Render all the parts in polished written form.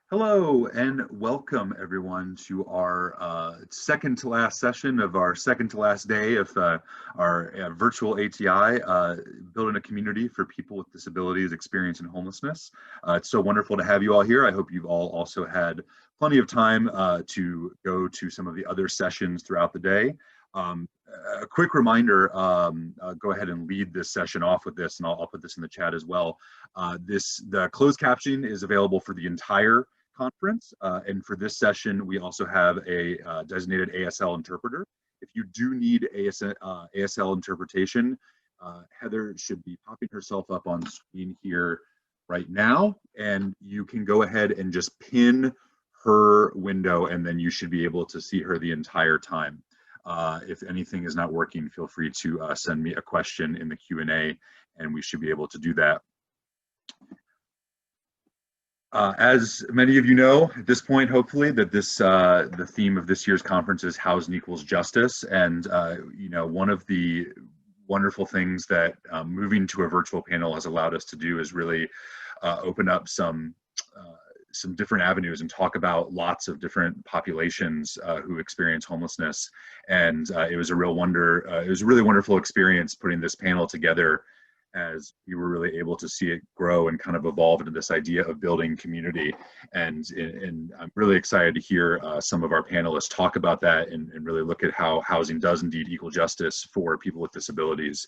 Hello and welcome everyone to our second to last session of our second to last day of our virtual ATI, Building a Community for People with Disabilities Experiencing Homelessness. It's so wonderful to have you all here. I hope you've all also had plenty of time to go to some of the other sessions throughout the day. A quick reminder, go ahead and lead this session off with this, and I'll put this in the chat as well. The closed captioning is available for the entire conference, and for this session we also have a designated ASL interpreter. If you do need ASL interpretation, Heather should be popping herself up on screen here right now, and you can go ahead and just pin her window, and then you should be able to see her the entire time. If anything is not working, feel free to send me a question in the Q&A, and we should be able to do that. As many of you know at this point, hopefully, that the theme of this year's conference is Housing Equals Justice. And you know, one of the wonderful things that moving to a virtual panel has allowed us to do is really open up some different avenues and talk about lots of different populations who experience homelessness. And it was a real wonder. It was a really wonderful experience putting this panel together, as we were really able to see it grow and kind of evolve into this idea of building community. And I'm really excited to hear some of our panelists talk about that and really look at how housing does indeed equal justice for people with disabilities.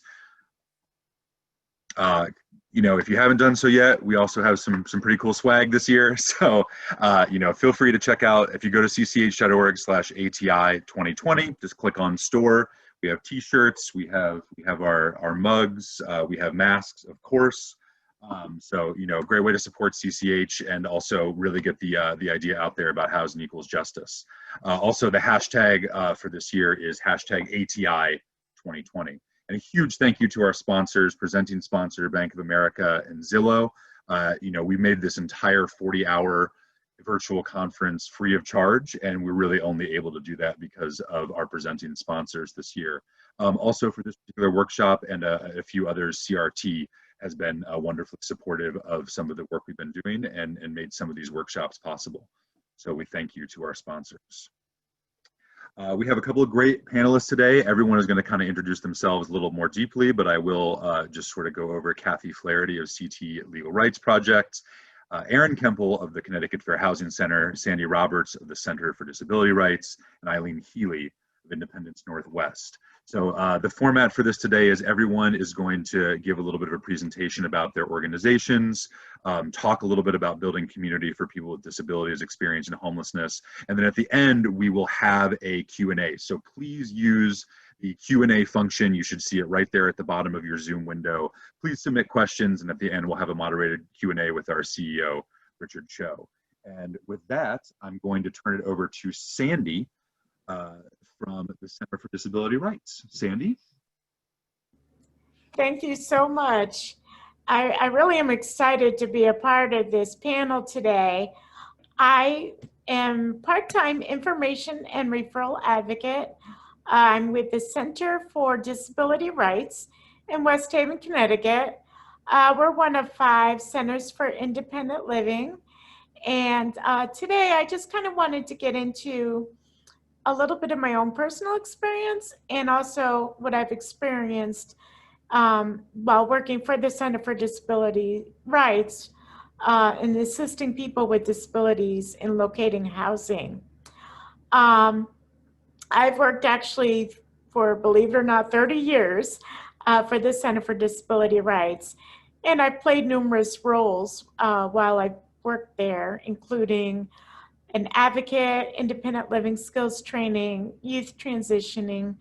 You know, if you haven't done so yet, we also have some pretty cool swag this year. So, you know, feel free to check out, if you go to cch.org/ATI 2020, just click on store. We have t-shirts, we have our mugs, we have masks, of course. So, you know, a great way to support CCH and also really get the idea out there about housing equals justice. Also, the hashtag for this year is #ATI 2020. And a huge thank you to our sponsors, presenting sponsor, Bank of America and Zillow. You know, we made this entire 40-hour virtual conference free of charge, and we're really only able to do that because of our presenting sponsors this year. Also for this particular workshop and a few others, CRT has been wonderfully supportive of some of the work we've been doing and made some of these workshops possible. So we thank you to our sponsors. We have a couple of great panelists today. Everyone is going to kind of introduce themselves a little more deeply, but I will just sort of go over Kathy Flaherty of CT Legal Rights Project, Erin Kemple of the Connecticut Fair Housing Center, Sandra Roberts of the Center for Disability Rights, and Eileen Healy of Independence Northwest. So the format for this today is everyone is going to give a little bit of a presentation about their organizations, talk a little bit about building community for people with disabilities experiencing homelessness, and then at the end we will have a Q&A. So please use the Q&A function. You should see it right there at the bottom of your Zoom window. Please submit questions, and at the end we'll have a moderated Q&A with our CEO, Richard Cho. And with that, I'm going to turn it over to Sandy from the Center for Disability Rights. Sandy? Thank you so much. I really am excited to be a part of this panel today. I am part-time information and referral advocate. I'm with the Center for Disability Rights in West Haven, Connecticut. We're one of 5 centers for independent living. And today I just kind of wanted to get into a little bit of my own personal experience and also what I've experienced while working for the Center for Disability Rights and assisting people with disabilities in locating housing. I've worked actually for, believe it or not, 30 years for the Center for Disability Rights. And I played numerous roles while I worked there, including an advocate, independent living skills training, youth transitioning,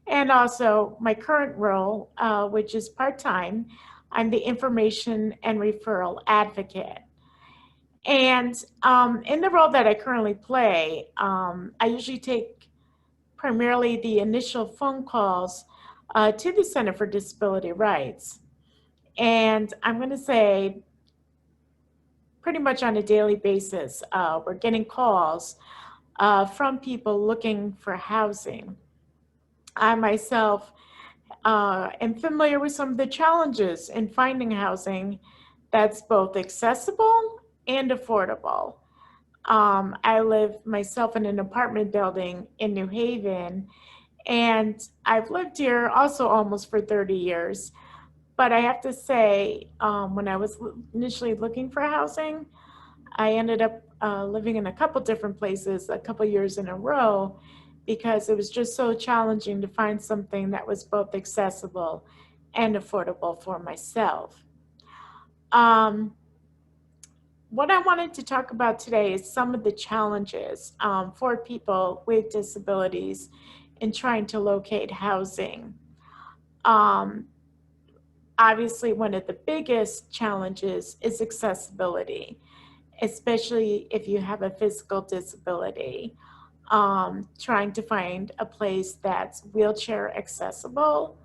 and also my current role, which is part-time. I'm the information and referral advocate. And in the role that I currently play, I usually take primarily the initial phone calls to the Center for Disability Rights. And I'm going to say pretty much on a daily basis, we're getting calls from people looking for housing. I myself am familiar with some of the challenges in finding housing that's both accessible and affordable. I live myself in an apartment building in New Haven, and I've lived here also almost for 30 years. But I have to say, when I was initially looking for housing, I ended up living in a couple different places a couple years in a row because it was just so challenging to find something that was both accessible and affordable for myself. Um, what I wanted to talk about today is some of the challenges for people with disabilities in trying to locate housing. Um, Obviously, one of the biggest challenges is accessibility, especially if you have a physical disability. Trying to find a place that's wheelchair accessible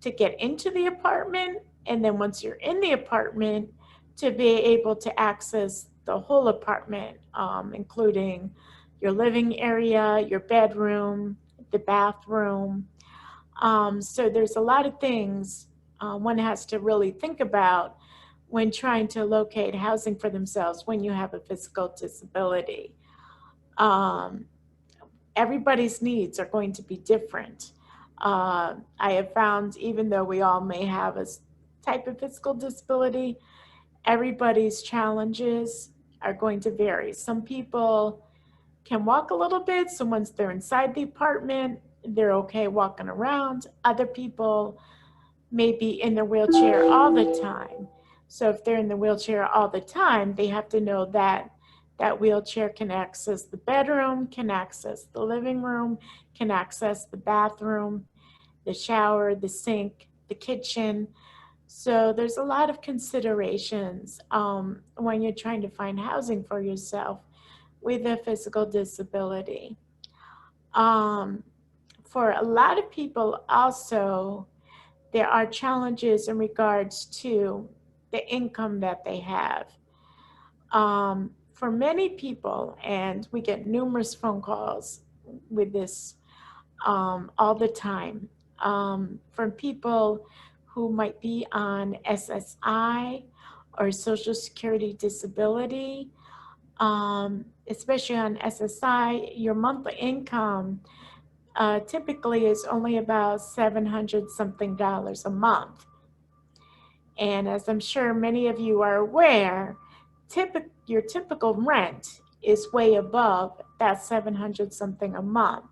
to get into the apartment, and then once you're in the apartment, to be able to access the whole apartment, including your living area, your bedroom, the bathroom. So there's a lot of things one has to really think about when trying to locate housing for themselves when you have a physical disability. Um, Everybody's needs are going to be different. I have found, even though we all may have a type of physical disability, everybody's challenges are going to vary. Some people can walk a little bit, so once they're inside the apartment, they're okay walking around. Other people may be in their wheelchair all the time. So if they're in the wheelchair all the time, they have to know that that wheelchair can access the bedroom, can access the living room, can access the bathroom, the shower, the sink, the kitchen. So there's a lot of considerations when you're trying to find housing for yourself with a physical disability. Um, for a lot of people also, there are challenges in regards to the income that they have. For many people, and we get numerous phone calls with this all the time, from people who might be on SSI or Social Security disability, especially on SSI, your monthly income typically is only about $700 something a month. And as I'm sure many of you are aware, your typical rent is way above that 700 something a month.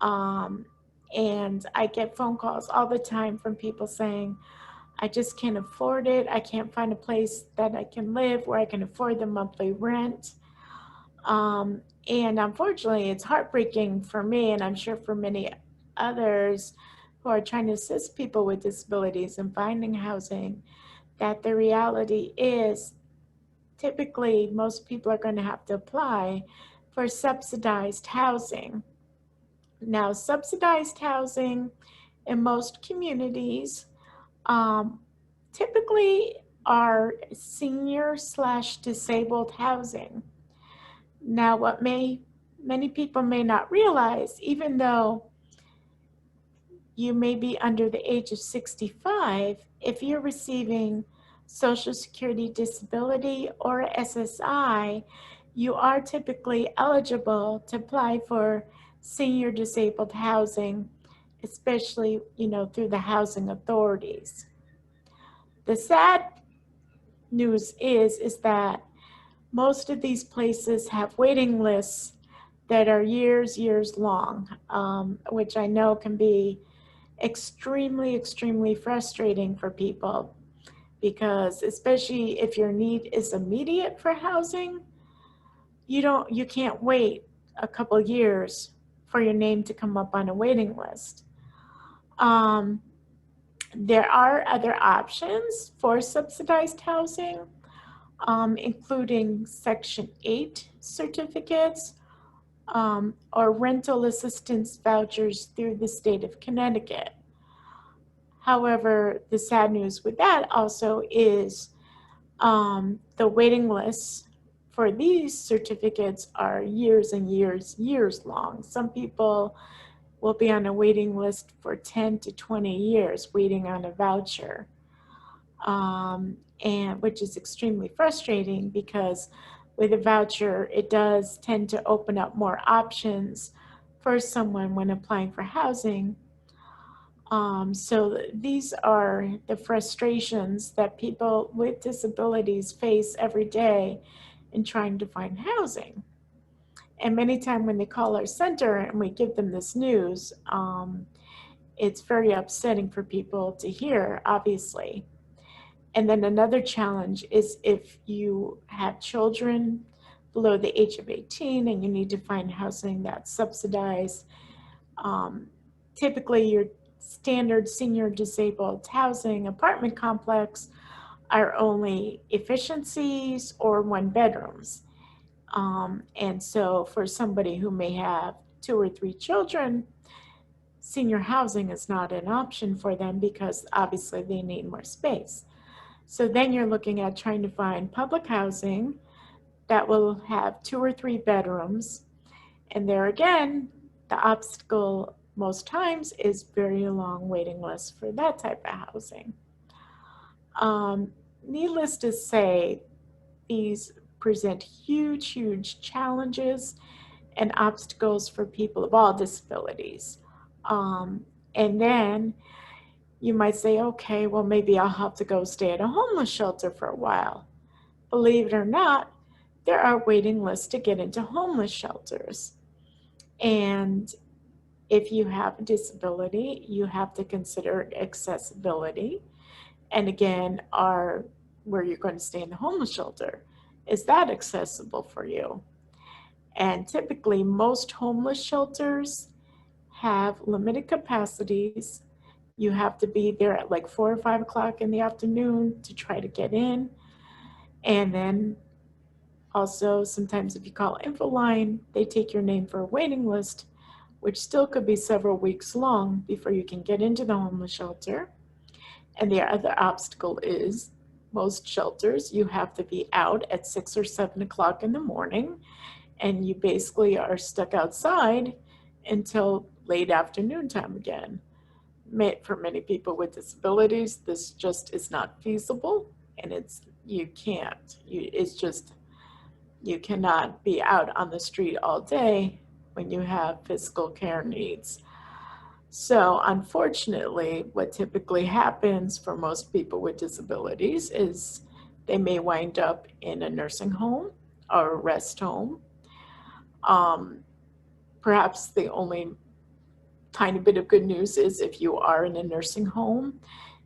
Um, and I get phone calls all the time from people saying, I just can't afford it. I can't find a place that I can live where I can afford the monthly rent. And unfortunately, it's heartbreaking for me, and I'm sure for many others who are trying to assist people with disabilities in finding housing, that the reality is typically most people are going to have to apply for subsidized housing. Now, subsidized housing in most communities typically are senior/disabled housing. Now, what many people may not realize, even though you may be under the age of 65, if you're receiving Social Security disability or SSI, you are typically eligible to apply for senior disabled housing, especially, through the housing authorities. The sad news is that most of these places have waiting lists that are years long, which I know can be extremely frustrating for people, because especially if your need is immediate for housing, you can't wait a couple years for your name to come up on a waiting list. There are other options for subsidized housing, including Section 8 certificates or rental assistance vouchers through the state of Connecticut. However, the sad news with that also is the waiting lists for these certificates are years and years long. Some people will be on a waiting list for 10 to 20 years waiting on a voucher, and which is extremely frustrating because with a voucher, it does tend to open up more options for someone when applying for housing. So these are the frustrations that people with disabilities face every day in trying to find housing. And many times when they call our center and we give them this news, it's very upsetting for people to hear, obviously. And then another challenge is if you have children below the age of 18 and you need to find housing that's subsidized. Typically, your standard senior disabled housing apartment complex are only efficiencies or one bedrooms. And so for somebody who may have 2 or 3 children, senior housing is not an option for them because obviously they need more space. So then you're looking at trying to find public housing that will have 2 or 3 bedrooms. And there again, the obstacle most times is very long waiting lists for that type of housing. Needless to say, these present huge challenges and obstacles for people of all disabilities. And then you might say, okay, well, maybe I'll have to go stay at a homeless shelter for a while. Believe it or not, there are waiting lists to get into homeless shelters. And if you have a disability, you have to consider accessibility. And again, where you're going to stay in the homeless shelter, is that accessible for you? And typically, most homeless shelters have limited capacities. You have to be there at like 4 or 5 o'clock in the afternoon to try to get in. And then also, sometimes if you call InfoLine, they take your name for a waiting list, which still could be several weeks long before you can get into the homeless shelter. And the other obstacle is most shelters, you have to be out at 6 or 7 o'clock in the morning, and you basically are stuck outside until late afternoon time again. For many people with disabilities, this just is not feasible, and you cannot be out on the street all day when you have physical care needs. So unfortunately, what typically happens for most people with disabilities is they may wind up in a nursing home or a rest home. Perhaps the only tiny bit of good news is if you are in a nursing home,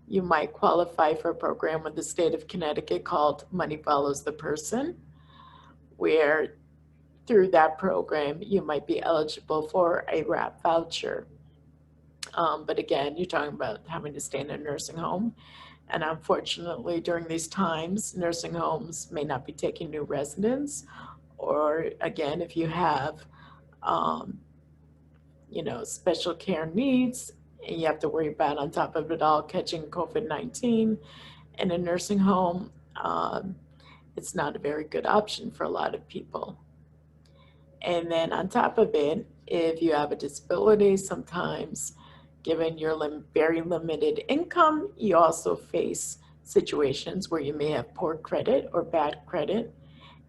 you might qualify for a program with the state of Connecticut called Money Follows the Person, where through that program, you might be eligible for a WRAP voucher. But again, you're talking about having to stay in a nursing home. And unfortunately, during these times, nursing homes may not be taking new residents. Or again, if you have, special care needs, and you have to worry about, on top of it all, catching COVID-19 in a nursing home, it's not a very good option for a lot of people. And then on top of it, if you have a disability, sometimes given your very limited income, you also face situations where you may have poor credit or bad credit,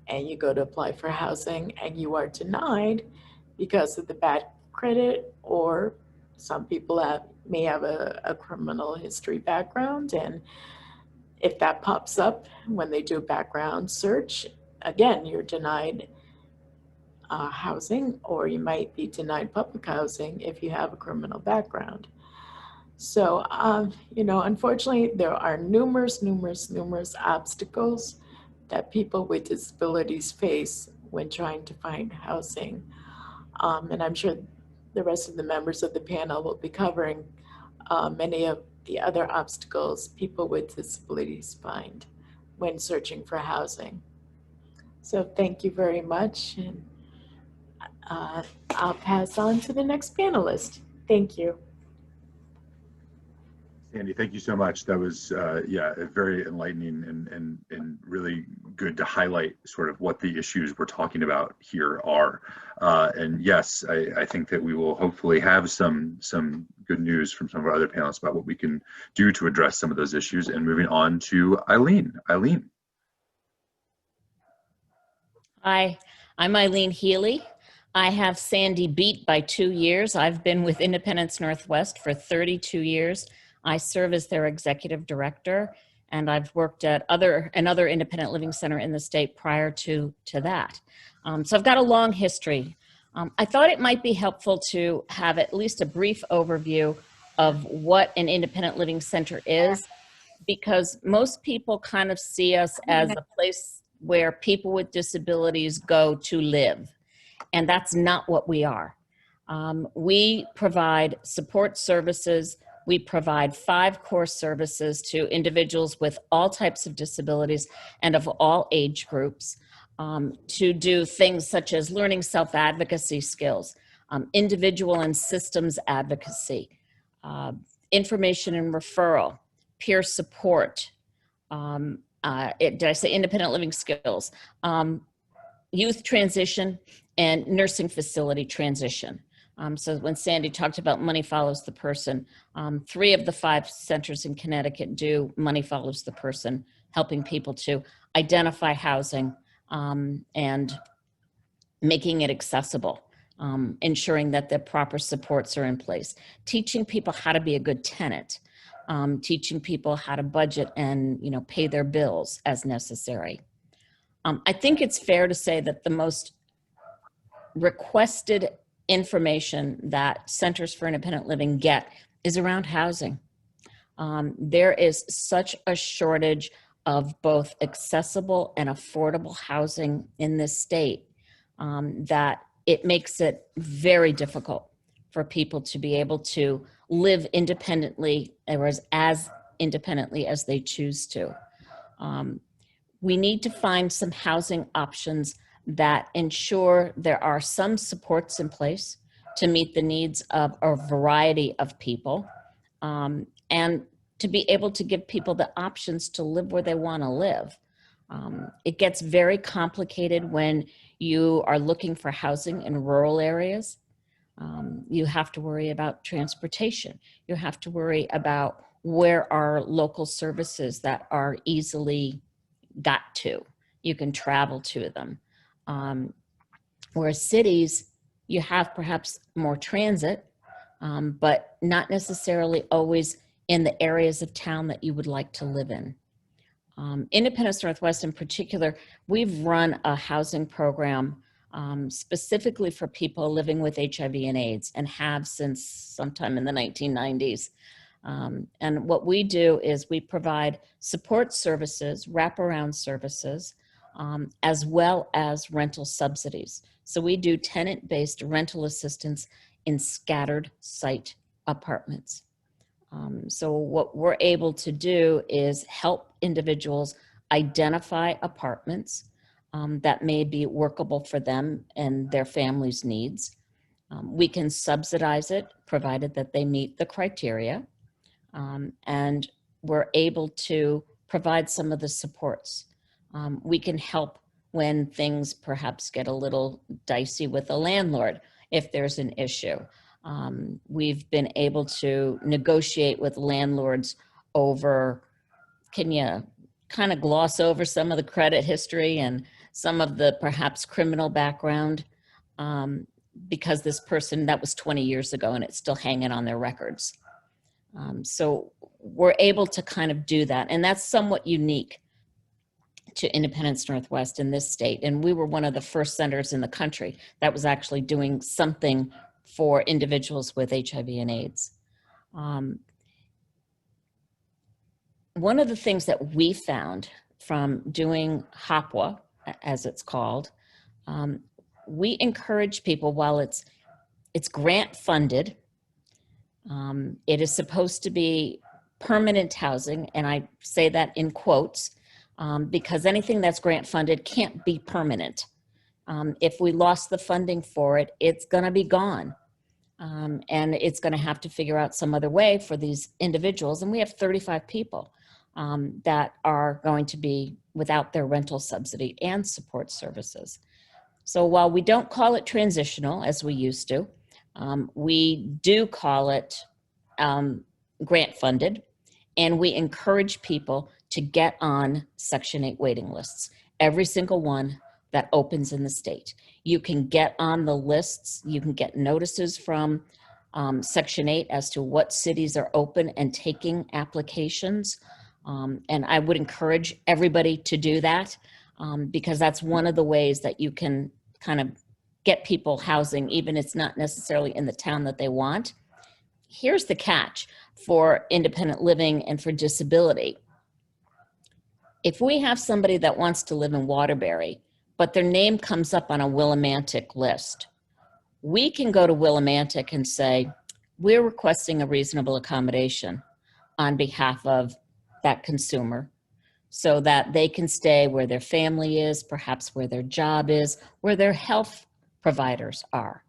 and you go to apply for housing and you are denied because of the bad credit, or some people may have a criminal history background, and if that pops up when they do a background search, again, you're denied housing, or you might be denied public housing if you have a criminal background. So, unfortunately, there are numerous obstacles that people with disabilities face when trying to find housing. And I'm sure the rest of the members of the panel will be covering many of the other obstacles people with disabilities find when searching for housing. So thank you very much. And I'll pass on to the next panelist. Thank you. Sandy, thank you so much. That was, very enlightening and really good to highlight sort of what the issues we're talking about here are. And yes, I think that we will hopefully have some good news from some of our other panelists about what we can do to address some of those issues. And moving on to Eileen. Eileen. Hi, I'm Eileen Healy. I have Sandy beat by 2 years. I've been with Independence Northwest for 32 years. I serve as their executive director, and I've worked at another independent living center in the state prior to that. So I've got a long history. I thought it might be helpful to have at least a brief overview of what an independent living center is, because most people kind of see us as a place where people with disabilities go to live, and that's not what we are. We provide support services. We provide 5 core services to individuals with all types of disabilities and of all age groups, to do things such as learning self-advocacy skills, individual and systems advocacy, information and referral, peer support, did I say independent living skills, youth transition, and nursing facility transition. So when Sandy talked about money follows the person, 3 of the 5 centers in Connecticut do money follows the person, helping people to identify housing and making it accessible, ensuring that the proper supports are in place, teaching people how to be a good tenant, teaching people how to budget and pay their bills as necessary. I think it's fair to say that the most requested information that Centers for Independent Living get is around housing. There is such a shortage of both accessible and affordable housing in this state that it makes it very difficult for people to be able to live independently, or as independently as they choose to. We need to find some housing options that ensure there are some supports in place to meet the needs of a variety of people, and to be able to give people the options to live where they want to live. It gets very complicated when you are looking for housing in rural areas. You have to worry about transportation. You have to worry about where are local services that are easily got to. You can travel to them. Whereas cities, you have perhaps more transit, but not necessarily always in the areas of town that you would like to live in. Independence Northwest in particular, we've run a housing program specifically for people living with HIV and AIDS, and have since sometime in the 1990s. And what we do is we provide support services, wraparound services, as well as rental subsidies. So we do tenant-based rental assistance in scattered site apartments. So what we're able to do is help individuals identify apartments that may be workable for them and their family's needs. We can subsidize it, provided that they meet the criteria. And we're able to provide some of the supports. We can help when things perhaps get a little dicey with a landlord, if there's an issue. We've been able to negotiate with landlords over, can you kind of gloss over some of the credit history and some of the perhaps criminal background, because this person, that was 20 years ago and it's still hanging on their records. So we're able to kind of do that. And that's somewhat unique to Independence Northwest in this state. And we were one of the first centers in the country that was actually doing something for individuals with HIV and AIDS. One of the things that we found from doing HOPWA, as it's called, we encourage people, while it's grant funded, it is supposed to be permanent housing, and I say that in quotes, because anything that's grant funded can't be permanent. If we lost the funding for it, it's gonna be gone. And it's gonna have to figure out some other way for these individuals. And we have 35 people that are going to be without their rental subsidy and support services. So while we don't call it transitional as we used to, we do call it grant funded, and we encourage people to get on Section 8 waiting lists. Every single one that opens in the state. You can get on the lists, you can get notices from Section 8 as to what cities are open and taking applications. And I would encourage everybody to do that because that's one of the ways that you can kind of get people housing, even if it's not necessarily in the town that they want. Here's the catch for independent living and for disability. If we have somebody that wants to live in Waterbury, but their name comes up on a Willimantic list, we can go to Willimantic and say, we're requesting a reasonable accommodation on behalf of that consumer so that they can stay where their family is, perhaps where their job is, where their health providers are.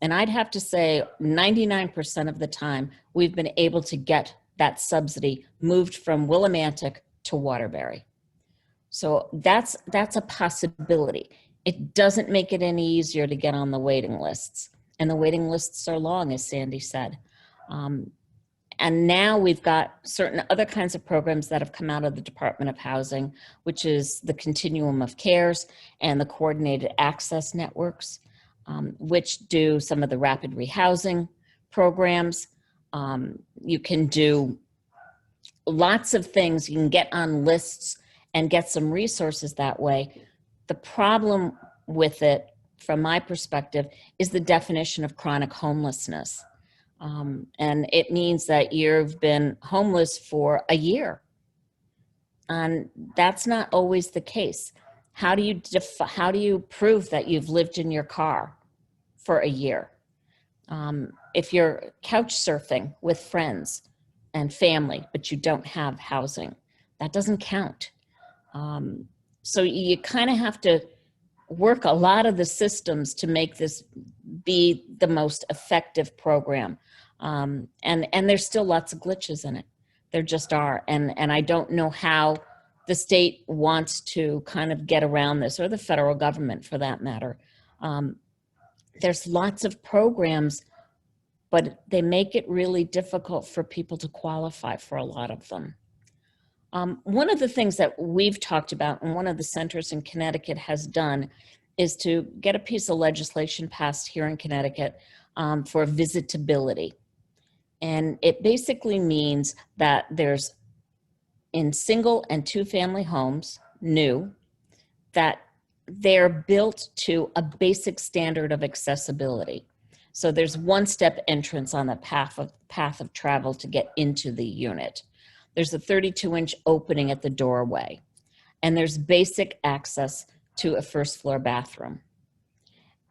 And I'd have to say 99% of the time, we've been able to get that subsidy moved from Willimantic to Waterbury. So that's a possibility. It doesn't make it any easier to get on the waiting lists. And the waiting lists are long, as Sandy said. And now we've got certain other kinds of programs that have come out of the Department of Housing, which is the Continuum of Cares and the Coordinated Access Networks, which do some of the rapid rehousing programs. You can do lots of things. You can get on lists and get some resources that way. The problem with it, from my perspective, is the definition of chronic homelessness. And it means that you've been homeless for a year. And that's not always the case. How do you prove that you've lived in your car for a year? If you're couch surfing with friends and family, but you don't have housing, that doesn't count. So you kind of have to work a lot of the systems to make this be the most effective program. And there's still lots of glitches in it. There just are. And I don't know how the state wants to kind of get around this, or the federal government for that matter. There's lots of programs, but they make it really difficult for people to qualify for a lot of them. One of the things that we've talked about, and one of the centers in Connecticut has done, is to get a piece of legislation passed here in Connecticut for visitability. And it basically means that there's, in single and two family homes, new, that they're built to a basic standard of accessibility. So there's one-step entrance on the path of travel to get into the unit. There's a 32-inch opening at the doorway, and there's basic access to a first floor bathroom.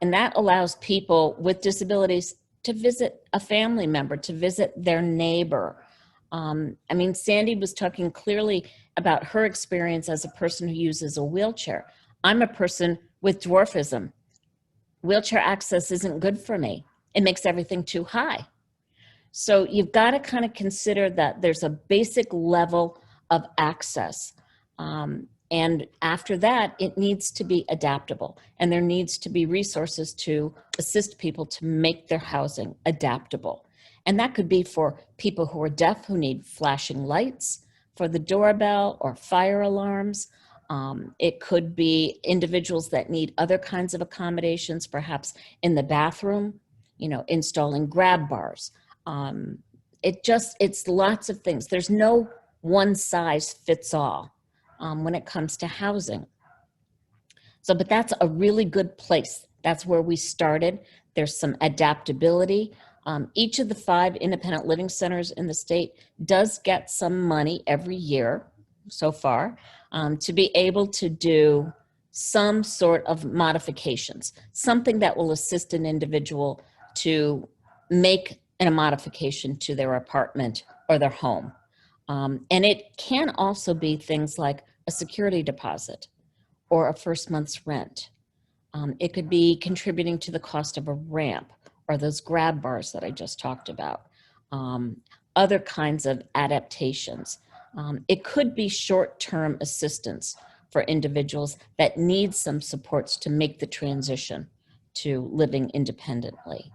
And that allows people with disabilities to visit a family member, to visit their neighbor. I mean, Sandy was talking clearly about her experience as a person who uses a wheelchair. I'm a person with dwarfism. Wheelchair access isn't good for me. It makes everything too high. So you've got to kind of consider that there's a basic level of access. And after that, it needs to be adaptable. And there needs to be resources to assist people to make their housing adaptable. And that could be for people who are deaf, who need flashing lights for the doorbell or fire alarms. It could be individuals that need other kinds of accommodations, perhaps in the bathroom, you know, installing grab bars. It's lots of things. There's no one size fits all when it comes to housing. So, but that's a really good place. That's where we started. There's some adaptability. Each of the 5 independent living centers in the state does get some money every year so far to be able to do some sort of modifications, something that will assist an individual to make a modification to their apartment or their home. And it can also be things like a security deposit or a first month's rent. It could be contributing to the cost of a ramp or those grab bars that I just talked about. Other kinds of adaptations. It could be short-term assistance for individuals that need some supports to make the transition to living independently.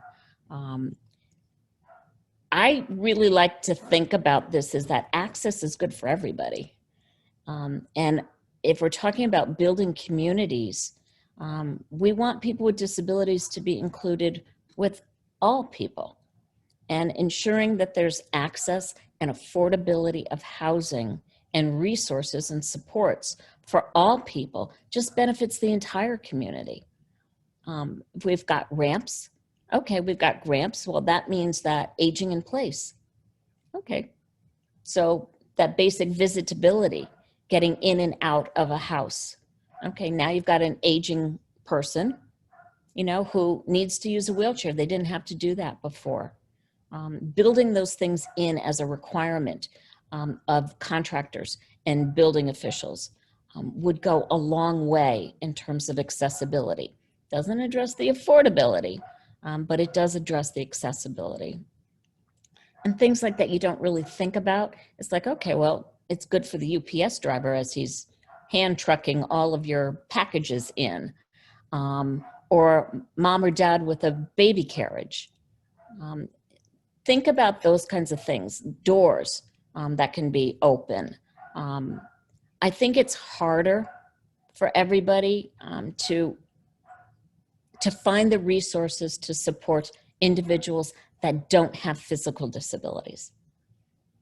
I really like to think about this as that access is good for everybody. And if we're talking about building communities, We want people with disabilities to be included with all people, and ensuring that there's access and affordability of housing and resources and supports for all people just benefits the entire community. If we've got ramps, okay, we've got ramps. Well, that means that aging in place. Okay, so that basic visitability, getting in and out of a house. Okay, now you've got an aging person, you know, who needs to use a wheelchair. They didn't have to do that before. Building those things in as a requirement of contractors and building officials would go a long way in terms of accessibility. Doesn't address the affordability, but it does address the accessibility. And things like that you don't really think about. It's like, okay, well, it's good for the UPS driver as he's hand trucking all of your packages in, or mom or dad with a baby carriage. Think about those kinds of things, doors that can be open. I think it's harder for everybody to find the resources to support individuals that don't have physical disabilities,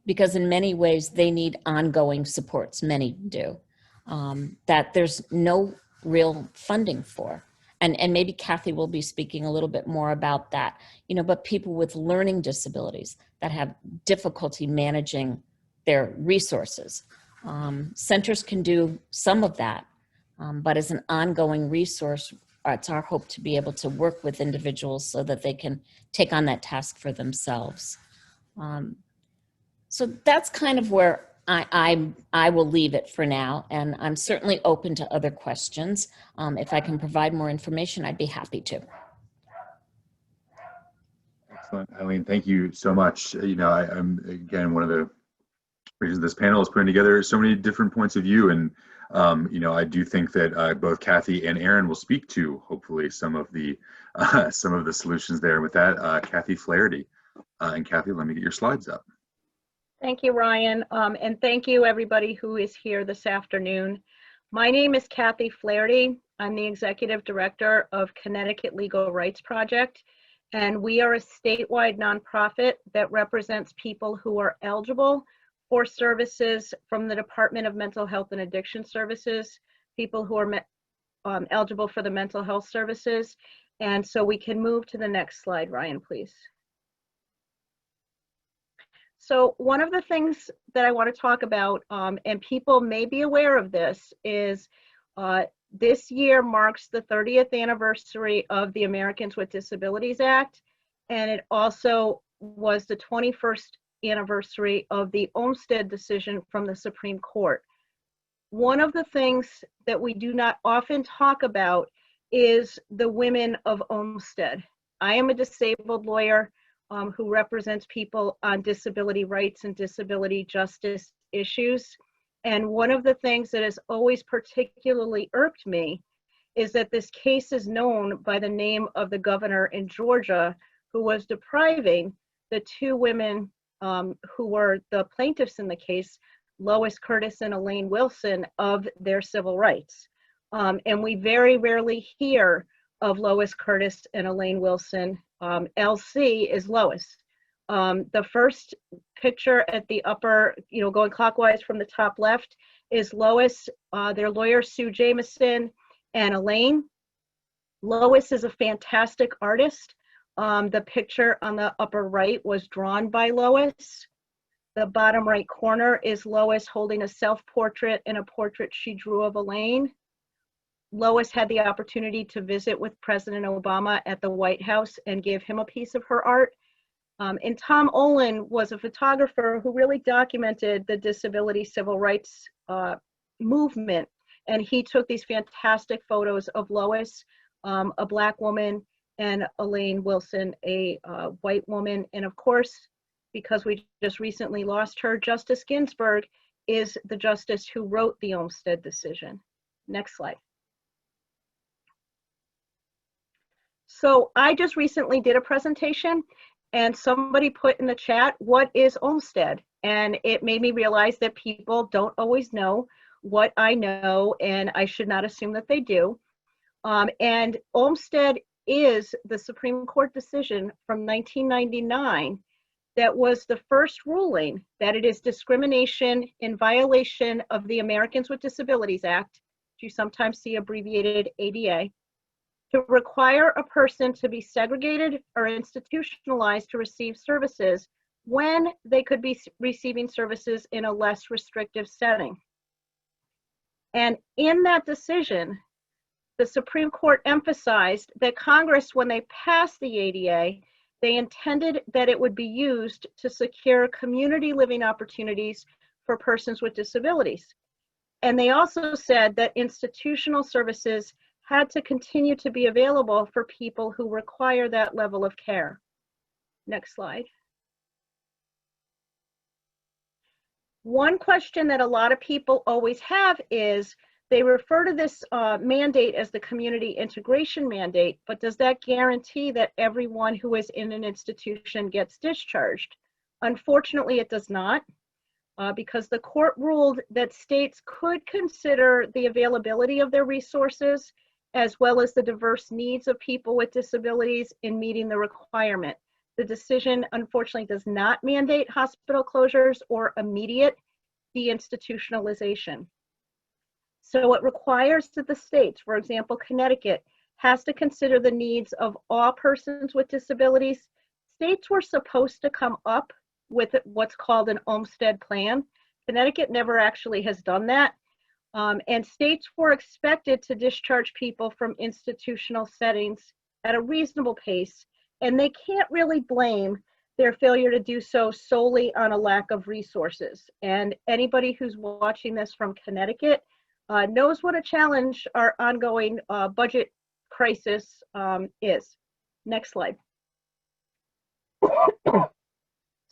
because in many ways they need ongoing supports, many do, that there's no real funding for. And maybe Kathy will be speaking a little bit more about that, you know, but people with learning disabilities that have difficulty managing their resources. Centers can do some of that, but as an ongoing resource, it's our hope to be able to work with individuals so that they can take on that task for themselves. So that's kind of where I will leave it for now, and I'm certainly open to other questions. If I can provide more information, I'd be happy to. Excellent, Eileen. Thank you so much. You know, I'm again, one of the reasons this panel is putting together so many different points of view, and you know, I do think that both Kathy and Erin will speak to hopefully some of the solutions there. With that, Kathy Flaherty, and Kathy, let me get your slides up. Thank you, Ryan, and thank you everybody who is here this afternoon. My name is Kathy Flaherty. I'm the Executive Director of Connecticut Legal Rights Project, and we are a statewide nonprofit that represents people who are eligible for services from the Department of Mental Health and Addiction Services, people who are eligible for the mental health services. And so we can move to the next slide, Ryan, please. So one of the things that I want to talk about, and people may be aware of this, is this year marks the 30th anniversary of the Americans with Disabilities Act, and it also was the 21st anniversary of the Olmstead decision from the Supreme Court. One of the things that we do not often talk about is the women of Olmstead. I am a disabled lawyer who represents people on disability rights and disability justice issues. And one of the things that has always particularly irked me is that this case is known by the name of the governor in Georgia who was depriving the two women who were the plaintiffs in the case, Lois Curtis and Elaine Wilson, of their civil rights. And we very rarely hear of Lois Curtis and Elaine Wilson. LC is Lois. The first picture at the upper, going clockwise from the top left, is Lois, their lawyer Sue Jameson, and Elaine. Lois is a fantastic artist. The picture on the upper right was drawn by Lois. The bottom right corner is Lois holding a self-portrait and a portrait she drew of Elaine. Lois had the opportunity to visit with President Obama at the White House and give him a piece of her art. And Tom Olin was a photographer who really documented the disability civil rights movement. And he took these fantastic photos of Lois, a Black woman, and Elaine Wilson, a white woman. And of course, because we just recently lost her, Justice Ginsburg is the justice who wrote the Olmstead decision. Next slide. So I just recently did a presentation and somebody put in the chat, what is Olmstead? And it made me realize that people don't always know what I know, and I should not assume that they do. And Olmstead is the Supreme Court decision from 1999 that was the first ruling that it is discrimination in violation of the Americans with Disabilities Act, which you sometimes see abbreviated ADA, to require a person to be segregated or institutionalized to receive services when they could be receiving services in a less restrictive setting. And in that decision, the Supreme Court emphasized that Congress, when they passed the ADA, they intended that it would be used to secure community living opportunities for persons with disabilities. And they also said that institutional services had to continue to be available for people who require that level of care. Next slide. One question that a lot of people always have is, they refer to this mandate as the community integration mandate, but does that guarantee that everyone who is in an institution gets discharged? Unfortunately, it does not, because the court ruled that states could consider the availability of their resources as well as the diverse needs of people with disabilities in meeting the requirement. The decision, unfortunately, does not mandate hospital closures or immediate deinstitutionalization. So it requires that the states, for example, Connecticut, has to consider the needs of all persons with disabilities. States were supposed to come up with what's called an Olmstead plan. Connecticut never actually has done that. And states were expected to discharge people from institutional settings at a reasonable pace, and they can't really blame their failure to do so solely on a lack of resources. And anybody who's watching this from Connecticut knows what a challenge our ongoing budget crisis is. Next slide.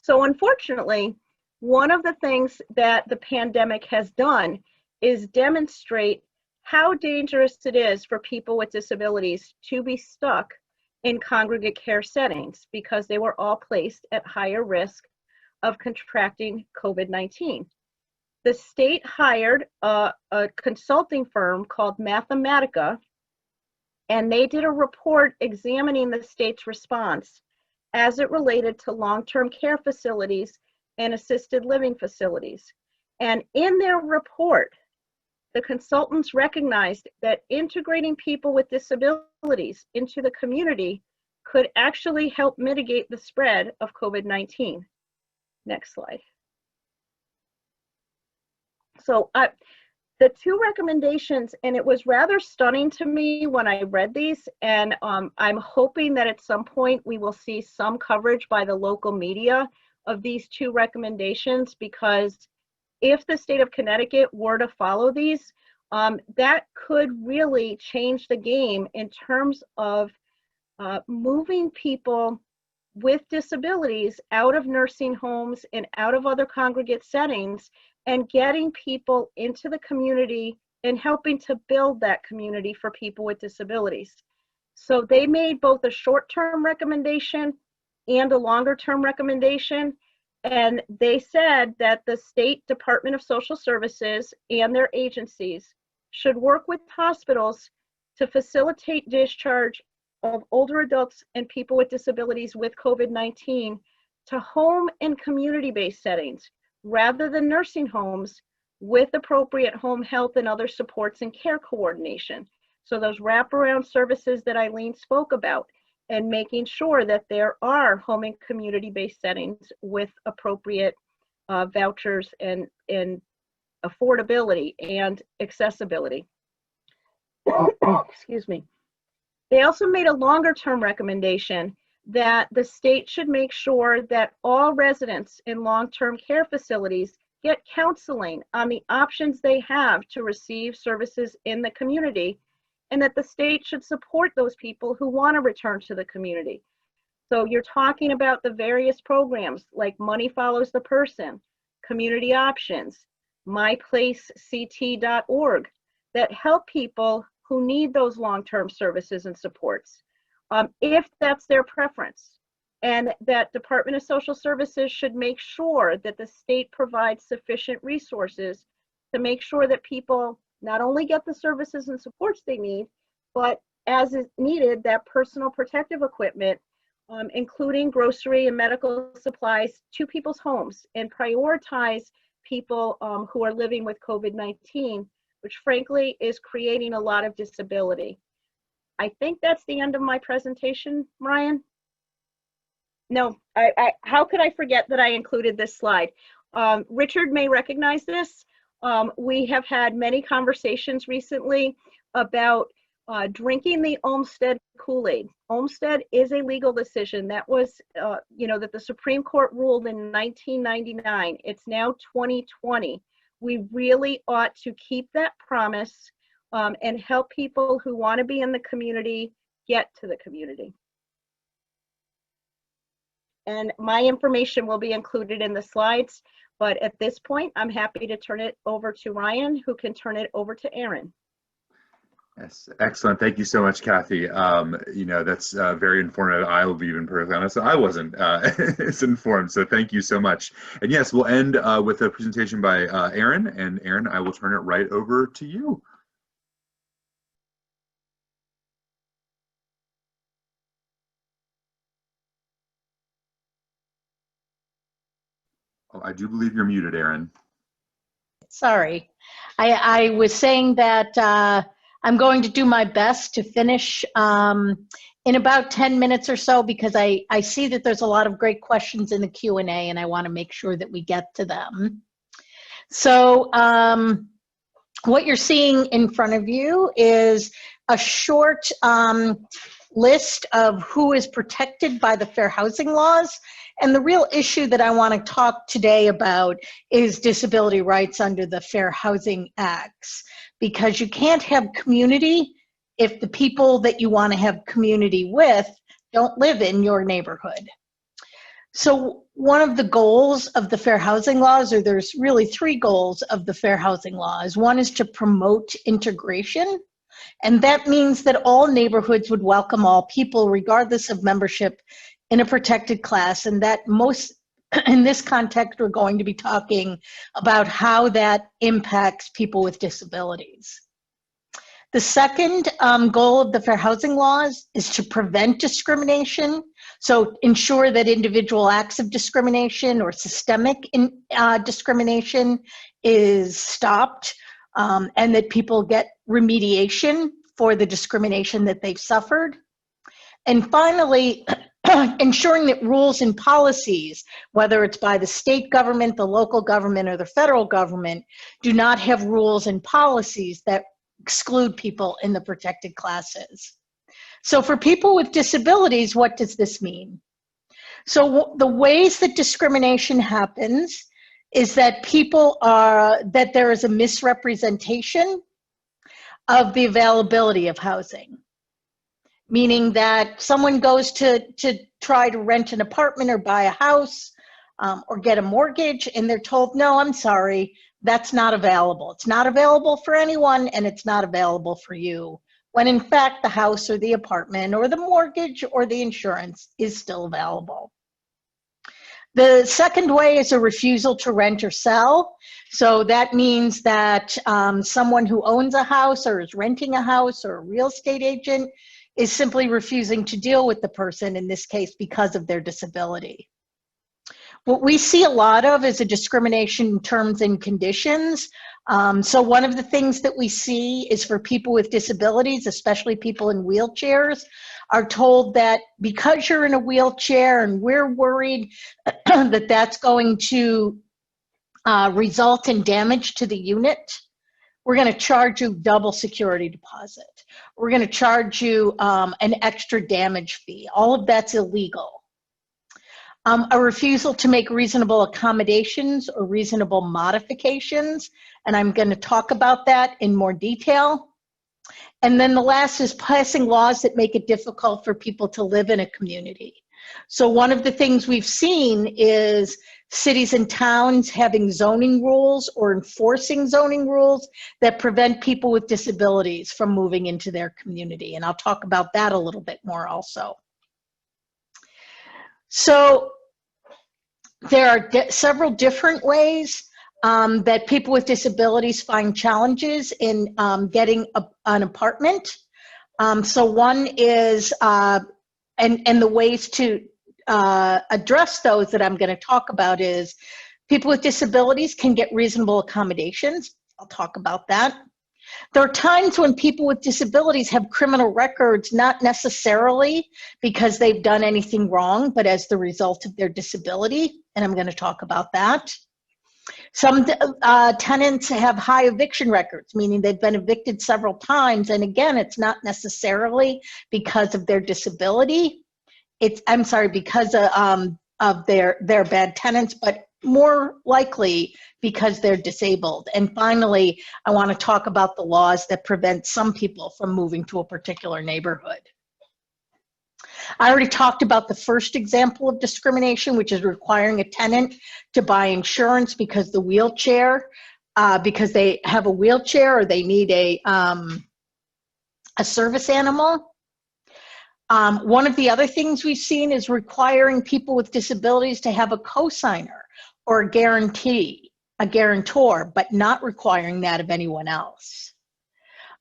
So unfortunately, one of the things that the pandemic has done is demonstrate how dangerous it is for people with disabilities to be stuck in congregate care settings, because they were all placed at higher risk of contracting COVID-19. The state hired a consulting firm called Mathematica, and they did a report examining the state's response as it related to long-term care facilities and assisted living facilities. And in their report, the consultants recognized that integrating people with disabilities into the community could actually help mitigate the spread of COVID-19. Next slide. So the two recommendations, and it was rather stunning to me when I read these, and I'm hoping that at some point we will see some coverage by the local media of these two recommendations, because if the state of Connecticut were to follow these, that could really change the game in terms of moving people with disabilities out of nursing homes and out of other congregate settings, and getting people into the community and helping to build that community for people with disabilities. So they made both a short-term recommendation and a longer-term recommendation. And they said that the State Department of Social Services and their agencies should work with hospitals to facilitate discharge of older adults and people with disabilities with COVID-19 to home and community-based settings, rather than nursing homes, with appropriate home health and other supports and care coordination. So those wraparound services that Eileen spoke about, and making sure that there are home and community-based settings with appropriate vouchers and affordability and accessibility. Excuse me. They also made a longer-term recommendation that the state should make sure that all residents in long-term care facilities get counseling on the options they have to receive services in the community, and that the state should support those people who want to return to the community. So you're talking about the various programs like Money Follows the Person, Community Options, myplacect.org, that help people who need those long-term services and supports, if that's their preference. And that Department of Social Services should make sure that the state provides sufficient resources to make sure that people not only get the services and supports they need, but as is needed, that personal protective equipment, including grocery and medical supplies, to people's homes, and prioritize people who are living with COVID-19, which frankly is creating a lot of disability. I think that's the end of my presentation, Ryan. No, how could I forget that I included this slide? Richard may recognize this. We have had many conversations recently about drinking the Olmstead Kool-Aid. Olmstead is a legal decision that was, that the Supreme Court ruled in 1999. It's now 2020. We really ought to keep that promise and help people who want to be in the community get to the community. And my information will be included in the slides, but at this point, I'm happy to turn it over to Ryan, who can turn it over to Erin. Yes, excellent. Thank you so much, Kathy. That's very informative. I will be even perfectly honest, I wasn't as informed, so thank you so much. And yes, we'll end with a presentation by Erin, and Erin, I will turn it right over to you. Oh, I do believe you're muted, Erin. Sorry. I was saying that I'm going to do my best to finish in about 10 minutes or so, because I see that there's a lot of great questions in the Q&A, and I want to make sure that we get to them. So what you're seeing in front of you is a short list of who is protected by the fair housing laws. And the real issue that I want to talk today about is disability rights under the Fair Housing Acts, because you can't have community if the people that you want to have community with don't live in your neighborhood. So one of the goals of the fair housing laws, or there's really three goals of the fair housing laws. One is to promote integration. And that means that all neighborhoods would welcome all people regardless of membership in a protected class. And that in this context, we're going to be talking about how that impacts people with disabilities. The second goal of the fair housing laws is to prevent discrimination. So ensure that individual acts of discrimination or systemic discrimination is stopped, and that people get remediation for the discrimination that they've suffered. And finally, ensuring that rules and policies, whether it's by the state government, the local government, or the federal government, do not have rules and policies that exclude people in the protected classes. So for people with disabilities, what does this mean? So the ways that discrimination happens is that that there is a misrepresentation of the availability of housing. Meaning that someone goes to try to rent an apartment or buy a house or get a mortgage, and they're told, no, I'm sorry, that's not available. It's not available for anyone, and it's not available for you, when in fact the house or the apartment or the mortgage or the insurance is still available. The second way is a refusal to rent or sell. So that means that someone who owns a house or is renting a house, or a real estate agent, is simply refusing to deal with the person, in this case, because of their disability. What we see a lot of is a discrimination in terms and conditions. So one of the things that we see is for people with disabilities, especially people in wheelchairs, are told that because you're in a wheelchair and we're worried that that's going to result in damage to the unit, we're going to charge you double security deposit. We're going to charge you an extra damage fee. All of that's illegal. A refusal to make reasonable accommodations or reasonable modifications, and I'm going to talk about that in more detail. And then the last is passing laws that make it difficult for people to live in a community. So one of the things we've seen is cities and towns having zoning rules or enforcing zoning rules that prevent people with disabilities from moving into their community. And I'll talk about that a little bit more also. So there are several different ways that people with disabilities find challenges in getting an apartment. So one is, and the ways to address those that I'm going to talk about is people with disabilities can get reasonable accommodations. I'll talk about that. There are times when people with disabilities have criminal records, not necessarily because they've done anything wrong, but as the result of their disability, and I'm going to talk about that. Some tenants have high eviction records, meaning they've been evicted several times, and again, it's not necessarily because of their disability. I'm sorry, because of their bad tenants, but more likely because they're disabled. And finally, I want to talk about the laws that prevent some people from moving to a particular neighborhood. I already talked about the first example of discrimination, which is requiring a tenant to buy insurance because the wheelchair, because they have a wheelchair or they need a service animal. One of the other things we've seen is requiring people with disabilities to have a cosigner or a guarantor, but not requiring that of anyone else.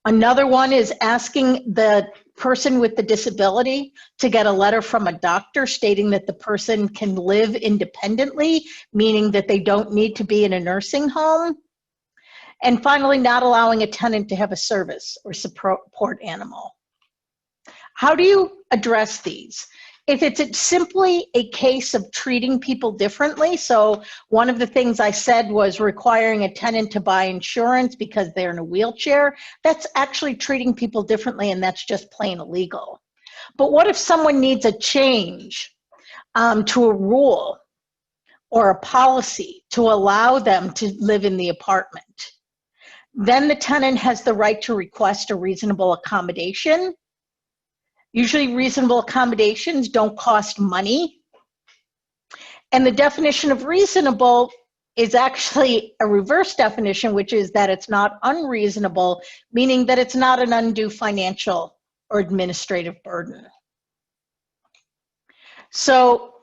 Another one is asking the person with the disability to get a letter from a doctor stating that the person can live independently, meaning that they don't need to be in a nursing home. And finally, not allowing a tenant to have a service or support animal. How do you address these? If it's simply a case of treating people differently, so one of the things I said was requiring a tenant to buy insurance because they're in a wheelchair, that's actually treating people differently, and that's just plain illegal. But what if someone needs a change to a rule or a policy to allow them to live in the apartment? Then the tenant has the right to request a reasonable accommodation. Usually reasonable accommodations don't cost money. And the definition of reasonable is actually a reverse definition, which is that it's not unreasonable, meaning that it's not an undue financial or administrative burden. So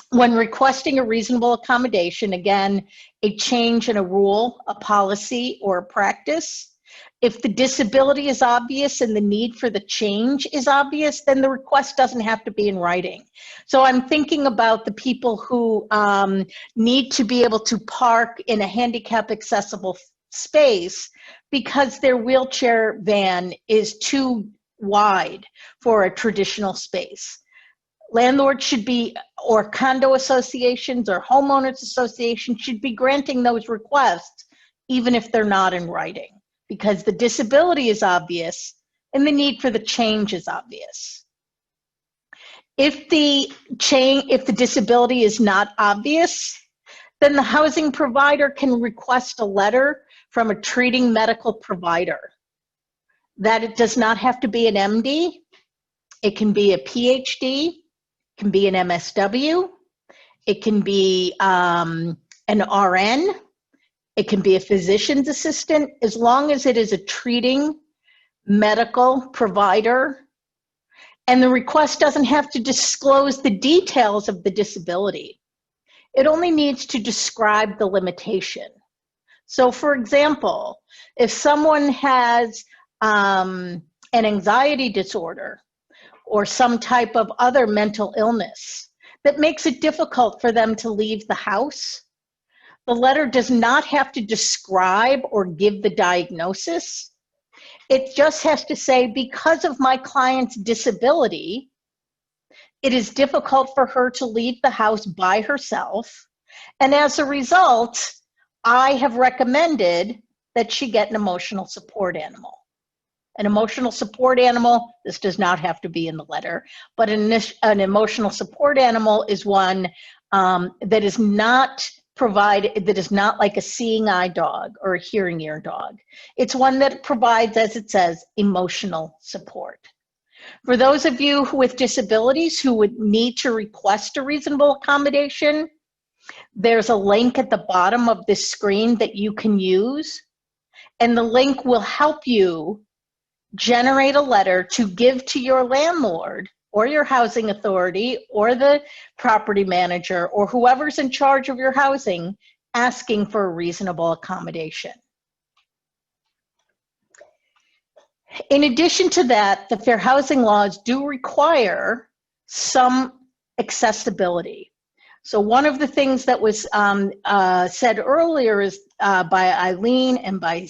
when requesting a reasonable accommodation, again, a change in a rule, a policy, or a practice, if the disability is obvious and the need for the change is obvious, then the request doesn't have to be in writing. So I'm thinking about the people who need to be able to park in a handicap accessible space because their wheelchair van is too wide for a traditional space. Landlords should be, or condo associations or homeowners associations should be granting those requests, even if they're not in writing, because the disability is obvious and the need for the change is obvious. If the disability is not obvious, then the housing provider can request a letter from a treating medical provider. That it does not have to be an MD, it can be a PhD, it can be an MSW, it can be an RN, it can be a physician's assistant, as long as it is a treating medical provider. And the request doesn't have to disclose the details of the disability. It only needs to describe the limitation. So for example, if someone has an anxiety disorder or some type of other mental illness that makes it difficult for them to leave the house, the letter does not have to describe or give the diagnosis. It just has to say, because of my client's disability, it is difficult for her to leave the house by herself. And as a result, I have recommended that she get an emotional support animal. An emotional support animal, this does not have to be in the letter, but an emotional support animal is one that is not provided, that is not like a seeing eye dog or a hearing ear dog. It's one that provides, as it says, emotional support. For those of you with disabilities who would need to request a reasonable accommodation, there's a link at the bottom of this screen that you can use, and the link will help you generate a letter to give to your landlord or your housing authority or the property manager or whoever's in charge of your housing, asking for a reasonable accommodation. In addition to that, the fair housing laws do require some accessibility. So one of the things that was said earlier is by Eileen and by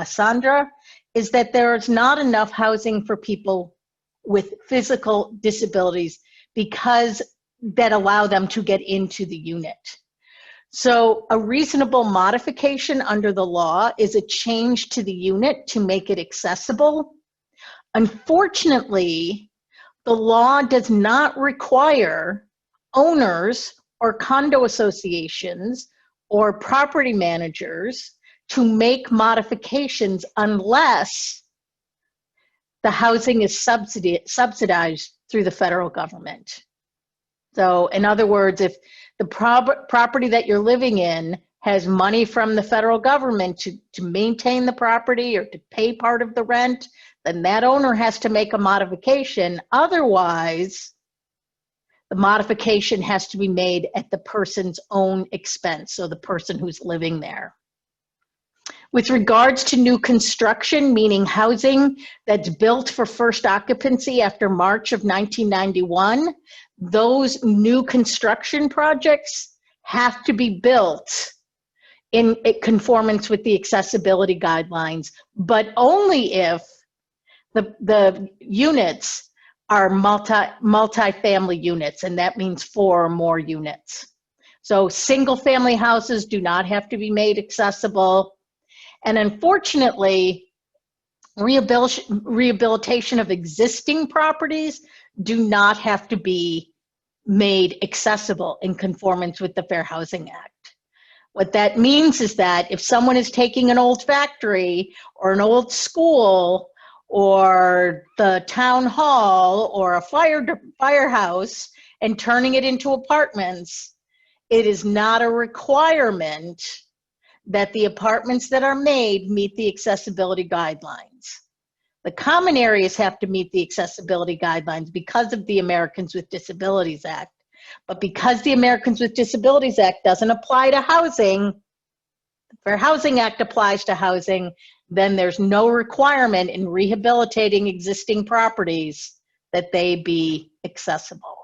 Sandra is that there is not enough housing for people with physical disabilities because that allow them to get into the unit. So a reasonable modification under the law is a change to the unit to make it accessible. Unfortunately, the law does not require owners or condo associations or property managers to make modifications unless the housing is subsidized through the federal government. So in other words, if the property that you're living in has money from the federal government to maintain the property or to pay part of the rent, then that owner has to make a modification. Otherwise, the modification has to be made at the person's own expense, so the person who's living there. With regards to new construction, meaning housing that's built for first occupancy after March of 1991, those new construction projects have to be built in conformance with the accessibility guidelines, but only if the units are multi-family units, and that means 4 or more units. So single family houses do not have to be made accessible. And unfortunately, rehabilitation of existing properties do not have to be made accessible in conformance with the Fair Housing Act. What that means is that if someone is taking an old factory or an old school or the town hall or a firehouse and turning it into apartments, it is not a requirement that the apartments that are made meet the accessibility guidelines. The common areas have to meet the accessibility guidelines because of the Americans with Disabilities Act. But because the Americans with Disabilities Act doesn't apply to housing, the Fair Housing Act applies to housing, then there's no requirement in rehabilitating existing properties that they be accessible.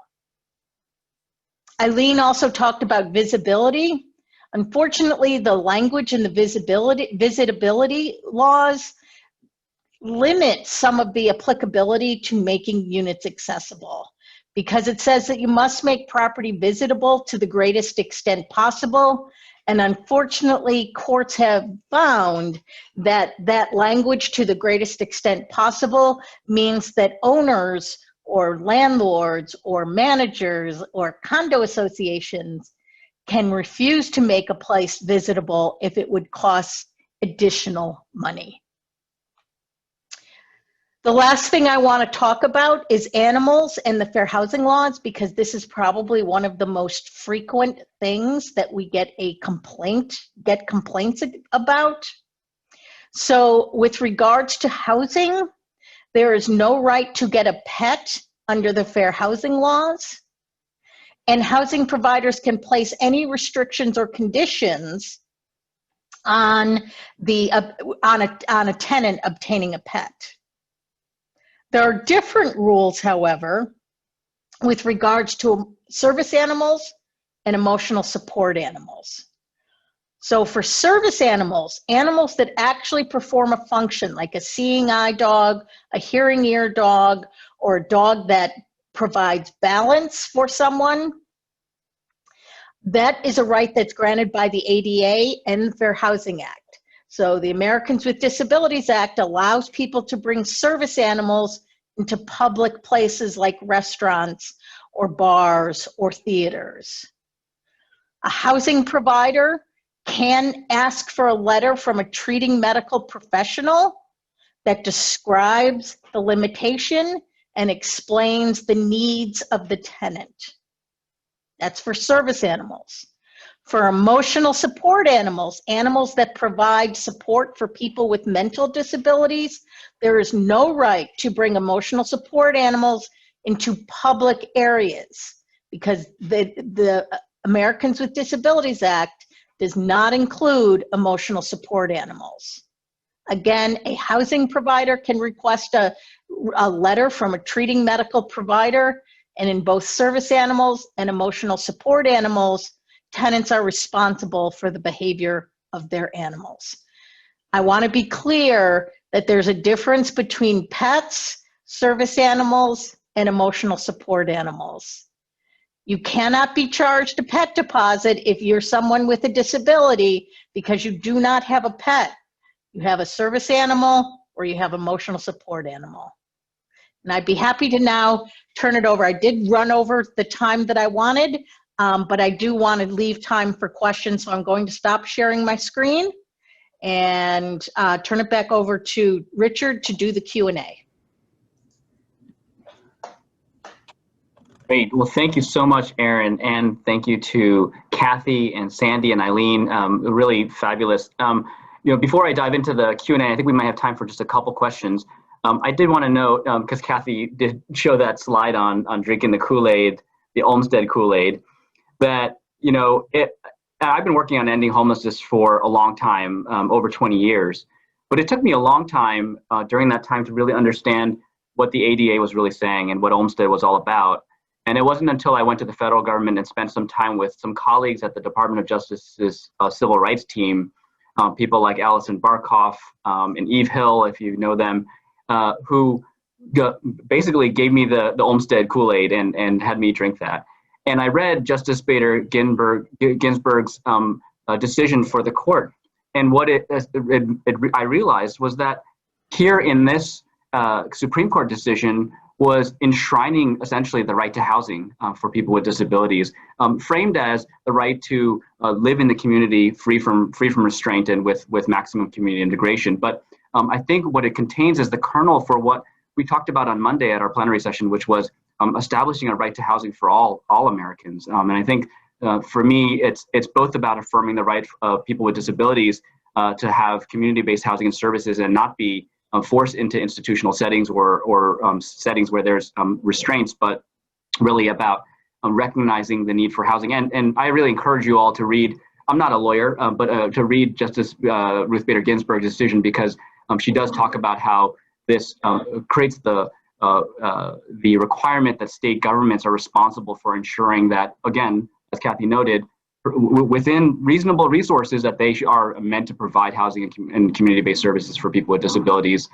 Eileen also talked about visibility. Unfortunately, the language in the visitability laws limit some of the applicability to making units accessible, because it says that you must make property visitable to the greatest extent possible. And unfortunately, courts have found that that language, to the greatest extent possible, means that owners or landlords or managers or condo associations can refuse to make a place visitable if it would cost additional money. The last thing I want to talk about is animals and the fair housing laws, because this is probably one of the most frequent things that we get complaints about. So with regards to housing, there is no right to get a pet under the fair housing laws. And housing providers can place any restrictions or conditions on a tenant obtaining a pet. There are different rules, however, with regards to service animals and emotional support animals. So for service animals, animals that actually perform a function, like a seeing eye dog, a hearing ear dog, or a dog that provides balance for someone, that is a right that's granted by the ADA and the Fair Housing Act. So the Americans with Disabilities Act allows people to bring service animals into public places like restaurants or bars or theaters. A housing provider can ask for a letter from a treating medical professional that describes the limitation and explains the needs of the tenant. That's for service animals. For emotional support animals, animals that provide support for people with mental disabilities, there is no right to bring emotional support animals into public areas, because the Americans with Disabilities Act does not include emotional support animals. Again, a housing provider can request a letter from a treating medical provider, and in both service animals and emotional support animals, tenants are responsible for the behavior of their animals. I want to be clear that there's a difference between pets, service animals, and emotional support animals. You cannot be charged a pet deposit if you're someone with a disability because you do not have a pet. You have a service animal or you have emotional support animal. And I'd be happy to now turn it over. I did run over the time that I wanted, but I do want to leave time for questions, so I'm going to stop sharing my screen and turn it back over to Richard to do the Q&A. Great. Well, thank you so much, Erin, and thank you to Kathy and Sandy and Eileen. Really fabulous. Before I dive into the Q&A, I think we might have time for just a couple questions. I did want to note, because Kathy did show that slide on drinking the Kool-Aid, the Olmsted Kool-Aid, that I've been working on ending homelessness for a long time, over 20 years. But it took me a long time during that time to really understand what the ADA was really saying and what Olmsted was all about. And it wasn't until I went to the federal government and spent some time with some colleagues at the Department of Justice's civil rights team, people like Allison Barkoff and Eve Hill, if you know them, who basically gave me the Olmsted Kool-Aid and had me drink that. And I read Justice Bader Ginsburg's decision for the court. And what I realized was that here in this Supreme Court decision was enshrining essentially the right to housing for people with disabilities, framed as the right to live in the community free from restraint and with maximum community integration. But I think what it contains is the kernel for what we talked about on Monday at our plenary session, which was establishing a right to housing for all Americans. And I think for me, it's both about affirming the right of people with disabilities to have community-based housing and services and not be forced into institutional settings or settings where there's restraints, but really about recognizing the need for housing. And I really encourage you all to read, I'm not a lawyer, but to read Justice Ruth Bader Ginsburg's decision, because she does talk about how this creates the requirement that state governments are responsible for ensuring that, again, as Kathy noted, within reasonable resources, that they are meant to provide housing and community-based services for people with disabilities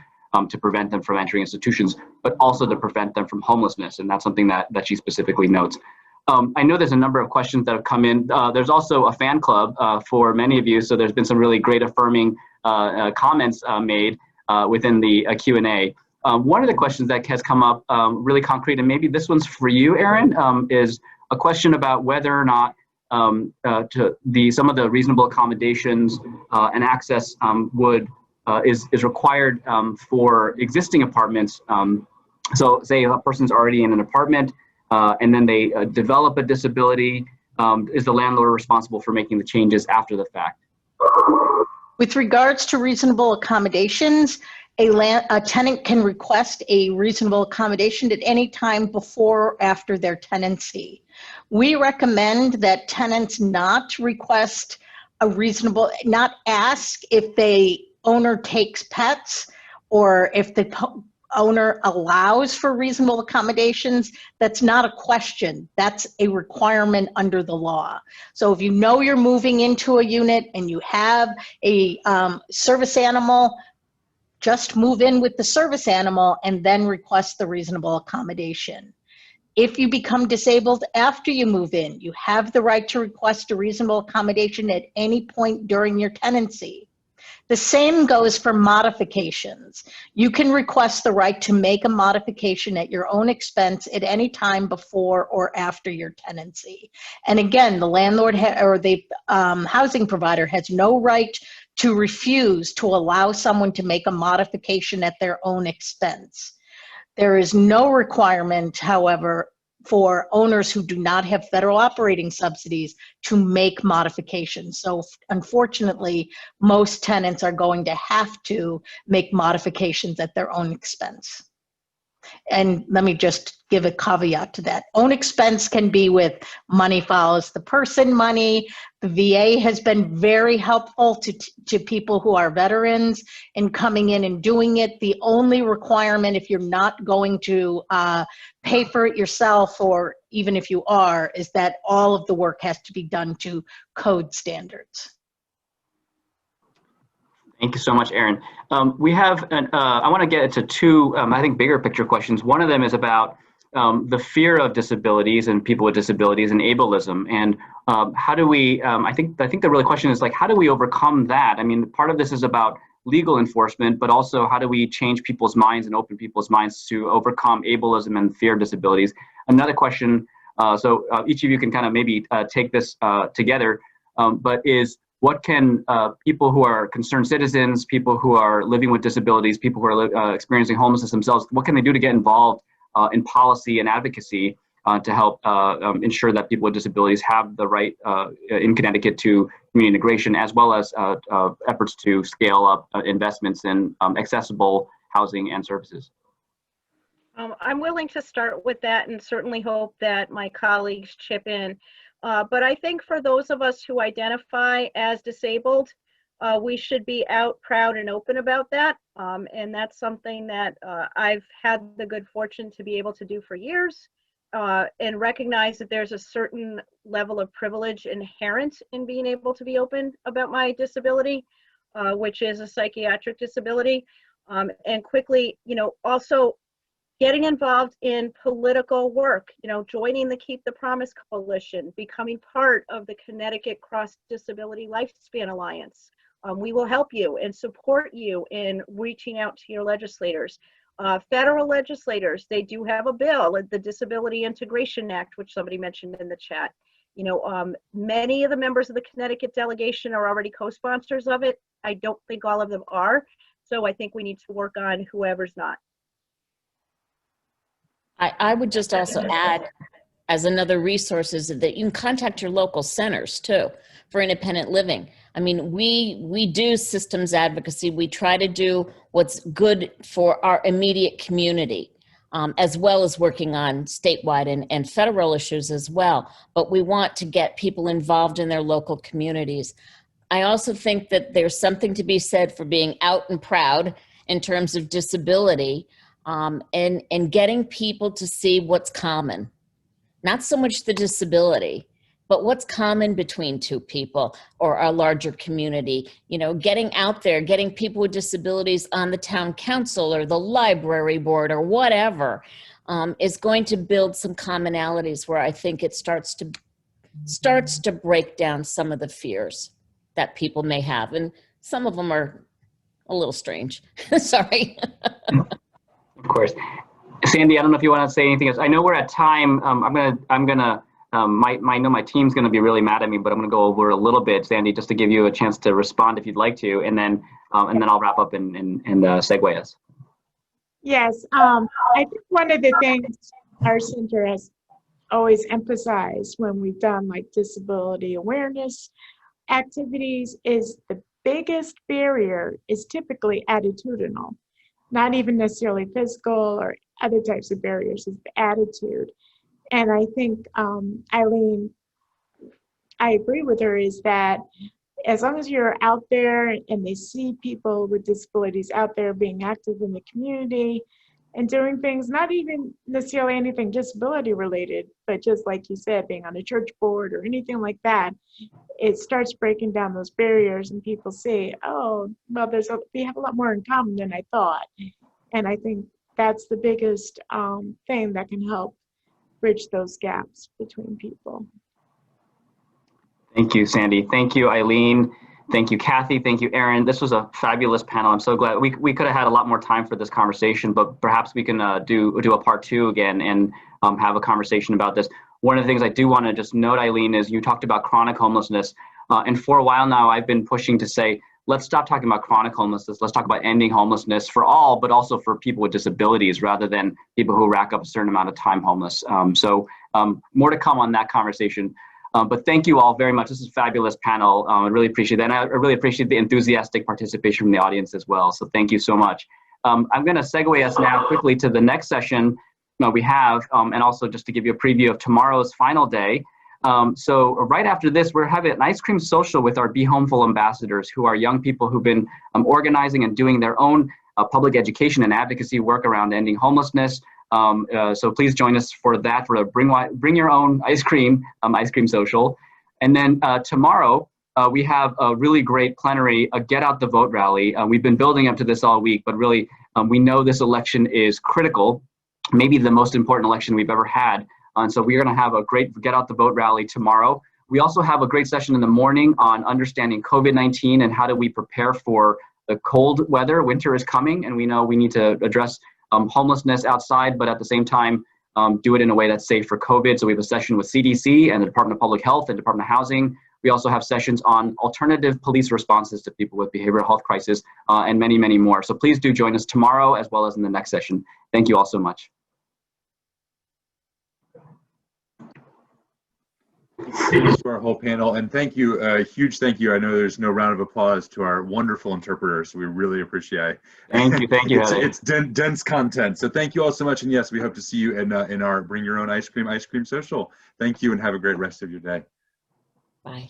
to prevent them from entering institutions, but also to prevent them from homelessness. And that's something that she specifically notes. I know there's a number of questions that have come in. There's also a fan club for many of you, so there's been some really great affirming comments made within the Q&A. One of the questions that has come up really concrete, and maybe this one's for you, Erin, is a question about whether or not some of the reasonable accommodations and access is required for existing apartments. So say a person's already in an apartment and then they develop a disability, is the landlord responsible for making the changes after the fact? With regards to reasonable accommodations, a tenant can request a reasonable accommodation at any time before or after their tenancy. We recommend that tenants not request not ask if the owner takes pets or if the owner allows for reasonable accommodations. That's not a question. That's a requirement under the law. So if you know you're moving into a unit and you have a service animal, just move in with the service animal and then request the reasonable accommodation. If you become disabled after you move in, you have the right to request a reasonable accommodation at any point during your tenancy. The same goes for modifications. You can request the right to make a modification at your own expense at any time before or after your tenancy. And again, the landlord or the housing provider has no right to refuse to allow someone to make a modification at their own expense. There is no requirement, however, for owners who do not have federal operating subsidies to make modifications. So unfortunately, most tenants are going to have to make modifications at their own expense. And let me just give a caveat to that. Own expense can be with money follows the person money. The VA has been very helpful to people who are veterans in coming in and doing it. The only requirement, if you're not going to pay for it yourself, or even if you are, is that all of the work has to be done to code standards. Thank you so much, Erin. We have, I want to get into two, I think, bigger picture questions. One of them is about the fear of disabilities and people with disabilities and ableism. And how do we, I think the real question is like, how do we overcome that? I mean, part of this is about legal enforcement, but also how do we change people's minds and open people's minds to overcome ableism and fear of disabilities? Another question, so each of you can kind of maybe take this together, but is, what can people who are concerned citizens, people who are living with disabilities, people who are experiencing homelessness themselves, what can they do to get involved in policy and advocacy to help ensure that people with disabilities have the right in Connecticut to community integration, as well as efforts to scale up investments in accessible housing and services? I'm willing to start with that and certainly hope that my colleagues chip in. But I think for those of us who identify as disabled, we should be out proud and open about that. And that's something that I've had the good fortune to be able to do for years, and recognize that there's a certain level of privilege inherent in being able to be open about my disability, which is a psychiatric disability. And quickly, also getting involved in political work, joining the Keep the Promise Coalition, becoming part of the Connecticut Cross Disability Lifespan Alliance. We will help you and support you in reaching out to your legislators. Federal legislators, they do have a bill, the Disability Integration Act, which somebody mentioned in the chat. Many of the members of the Connecticut delegation are already co-sponsors of it. I don't think all of them are. So I think we need to work on whoever's not. I would just also add, as another resource, is that you can contact your local centers too for independent living. I mean, we do systems advocacy. We try to do what's good for our immediate community, as well as working on statewide and federal issues as well. But we want to get people involved in their local communities. I also think that there's something to be said for being out and proud in terms of disability, and getting people to see what's common. Not so much the disability, but what's common between two people or a larger community. Getting out there, getting people with disabilities on the town council or the library board or whatever, is going to build some commonalities where I think it starts to break down some of the fears that people may have. And some of them are a little strange. Sorry. Of course. Sandy, I don't know if you want to say anything else. I know we're at time. I know my team's gonna be really mad at me, but I'm gonna go over a little bit, Sandy, just to give you a chance to respond if you'd like to, and then I'll wrap up and segue us. Yes, I think one of the things our center has always emphasized when we've done like disability awareness activities is the biggest barrier is typically attitudinal. Not even necessarily physical or other types of barriers, is the attitude. And I think Eileen, I agree with her, is that as long as you're out there and they see people with disabilities out there being active in the community and doing things, not even necessarily anything disability related, but just like you said, being on a church board or anything like that, it starts breaking down those barriers and people say, oh, well, we have a lot more in common than I thought. And I think that's the biggest thing that can help bridge those gaps between people. Thank you, Sandy. Thank you, Eileen. Thank you, Kathy. Thank you, Erin. This was a fabulous panel. I'm so glad we could have had a lot more time for this conversation, but perhaps we can do a part 2 again and have a conversation about this. One of the things I do want to just note, Eileen, is you talked about chronic homelessness. And for a while now, I've been pushing to say, let's stop talking about chronic homelessness. Let's talk about ending homelessness for all, but also for people with disabilities rather than people who rack up a certain amount of time homeless. So more to come on that conversation. But thank you all very much. This is a fabulous panel. I really appreciate that. And I really appreciate the enthusiastic participation from the audience as well. So thank you so much. I'm going to segue us now quickly to the next session we have, and also just to give you a preview of tomorrow's final day. So right after this, we're having an ice cream social with our Be Homeful ambassadors, who are young people who've been organizing and doing their own public education and advocacy work around ending homelessness. So please join us for that, for a bring your own ice cream social. And then tomorrow, we have a really great plenary, a Get Out the Vote rally. We've been building up to this all week, but really we know this election is critical, maybe the most important election we've ever had. And so we're going to have a great Get Out the Vote rally tomorrow. We also have a great session in the morning on understanding COVID-19 and how do we prepare for the cold weather. Winter is coming, and we know we need to address homelessness outside, but at the same time, do it in a way that's safe for COVID. So we have a session with CDC and the Department of Public Health and Department of Housing. We also have sessions on alternative police responses to people with behavioral health crisis, and many, many more. So please do join us tomorrow as well as in the next session. Thank you all so much. Thanks to our whole panel, and thank you, a huge thank you. I know there's no round of applause to our wonderful interpreters. We really appreciate it. Thank you, Healy. It's dense content, so thank you all so much. And yes, we hope to see you in our Bring Your Own ice cream social. Thank you, and have a great rest of your day. Bye.